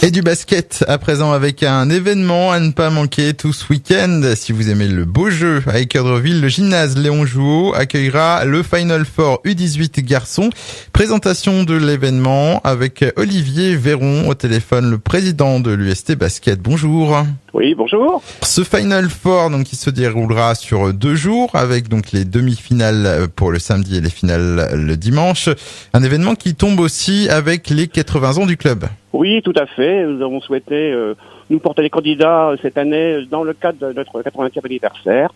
Et du basket à présent avec un événement à ne pas manquer tout ce week-end. Si vous aimez le beau jeu à Équeurdreville, le gymnase Léon Jouot accueillera le Final Four U18 garçons. Présentation de l'événement avec Olivier Véron au téléphone, le président de l'UST Basket. Bonjour. Oui, bonjour. Ce Final Four donc qui se déroulera sur 2 jours avec donc les demi-finales pour le samedi et les finales le dimanche. Un événement qui tombe aussi avec les 80 ans du club. Oui, tout à fait. Nous avons souhaité nous porter les candidats cette année dans le cadre de notre 80e anniversaire.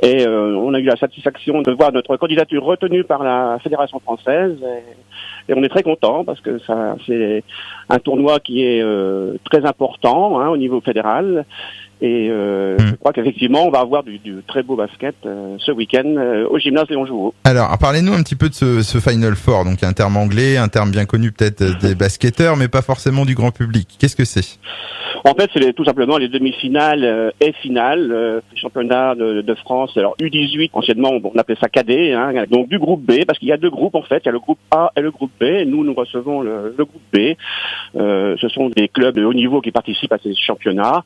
Et on a eu la satisfaction de voir notre candidature retenue par la Fédération française. Et on est très content parce que ça, c'est un tournoi qui est très important au niveau fédéral. Et je crois qu'effectivement, on va avoir du très beau basket ce week-end au gymnase Léon Jouot. Alors, parlez-nous un petit peu de ce Final Four. Donc, un terme anglais, un terme bien connu peut-être des basketteurs, mais pas forcément du grand public. Qu'est-ce que c'est ? En fait, c'est tout simplement les demi-finales et finales championnat de France. Alors U18, anciennement, on appelait ça cadet. Donc du groupe B, parce qu'il y a 2 groupes en fait. Il y a le groupe A et le groupe B. Et nous recevons le groupe B. Ce sont des clubs de haut niveau qui participent à ces championnats.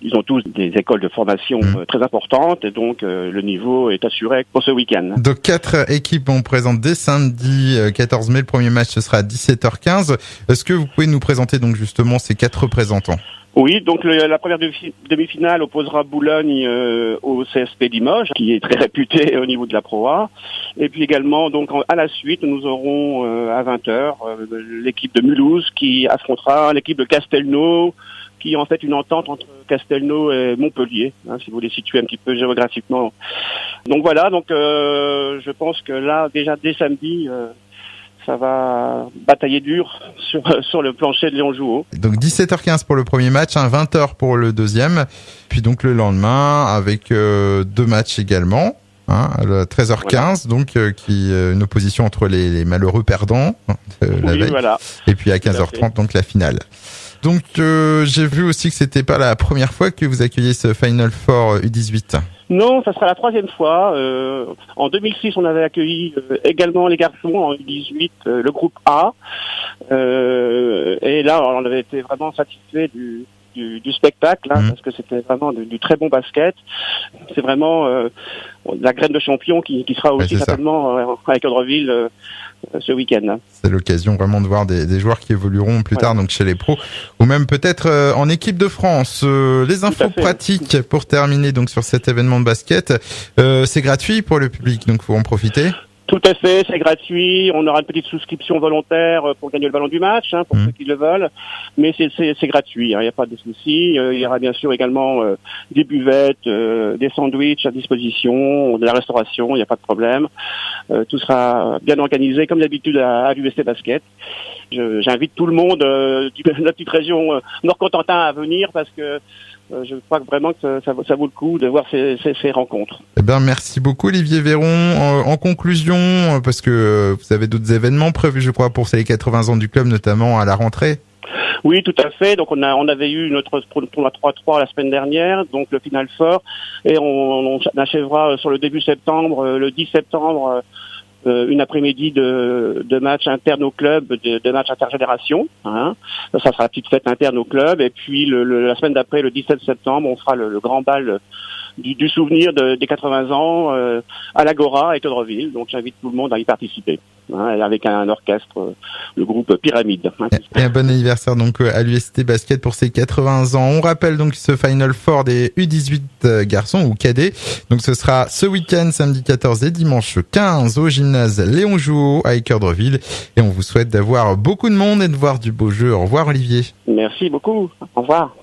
Ils ont tous des écoles de formation très importantes et donc le niveau est assuré pour ce week-end. Donc 4 équipes on présente dès samedi 14 mai. Le premier match ce sera à 17h15. Est-ce que vous pouvez nous présenter donc justement ces 4 représentants ? Oui, donc la première demi-finale opposera Boulogne au CSP Limoges, qui est très réputé au niveau de la Pro A. Et puis également, donc à la suite, nous aurons à 20h l'équipe de Mulhouse qui affrontera l'équipe de Castelnau, qui est en fait une entente entre Castelnau et Montpellier, si vous voulez situer un petit peu géographiquement. Donc voilà, donc je pense que là, déjà dès samedi, ça va batailler dur sur le plancher de Léon Jouot. Donc 17h15 pour le premier match, 20h pour le deuxième, puis donc le lendemain avec 2 matchs également. À 13h15, voilà. Donc qui une opposition entre les malheureux perdants la veille, voilà. Et puis à 15h30 donc la finale. Donc j'ai vu aussi que c'était pas la première fois que vous accueillez ce Final Four U18. Non, ça sera la 3e fois. En 2006, on avait accueilli également les garçons en U18, le groupe A. Et là, on avait été vraiment satisfait du spectacle, parce que c'était vraiment du très bon basket. C'est vraiment la graine de champion qui sera aussi certainement à Équeurdreville ce week-end. C'est l'occasion vraiment de voir des joueurs qui évolueront plus tard donc chez les pros ou même peut-être en équipe de France. Les infos pratiques pour terminer donc sur cet événement de basket, c'est gratuit pour le public, donc faut en profiter. Tout à fait, c'est gratuit. On aura une petite souscription volontaire pour gagner le ballon du match, pour ceux qui le veulent. Mais c'est gratuit, il n'y a pas de souci. Il y aura bien sûr également des buvettes, des sandwichs à disposition, de la restauration, il n'y a pas de problème. Tout sera bien organisé comme d'habitude à l'UST Basket. J'invite tout le monde de la petite région Nord-Cotentin à venir parce que je crois vraiment que ça vaut le coup de voir ces rencontres. Eh bien, merci beaucoup Olivier Véron. En conclusion, parce que vous avez d'autres événements prévus, je crois, pour ces 80 ans du club, notamment à la rentrée. Oui, tout à fait. Donc on avait eu notre tournoi 3-3 la semaine dernière, donc le Final Four, et on achèvera sur le début septembre, le 10 septembre. Une après-midi de matchs internes au club, de matchs intergénération. Ça sera la petite fête interne au club. Et puis la semaine d'après, le 17 septembre, on fera le grand bal du souvenir des 80 ans à l'Agora à Équeurdreville. Donc j'invite tout le monde à y participer, avec un orchestre, le groupe Pyramide. Et un bon anniversaire donc à l'UST Basket pour ses 80 ans. On rappelle donc ce Final Four des U18 garçons ou cadets. Donc ce sera ce week-end, samedi 14 et dimanche 15 au gymnase Léon Jouot à Équeurdreville. Et on vous souhaite d'avoir beaucoup de monde et de voir du beau jeu. Au revoir Olivier. Merci beaucoup. Au revoir.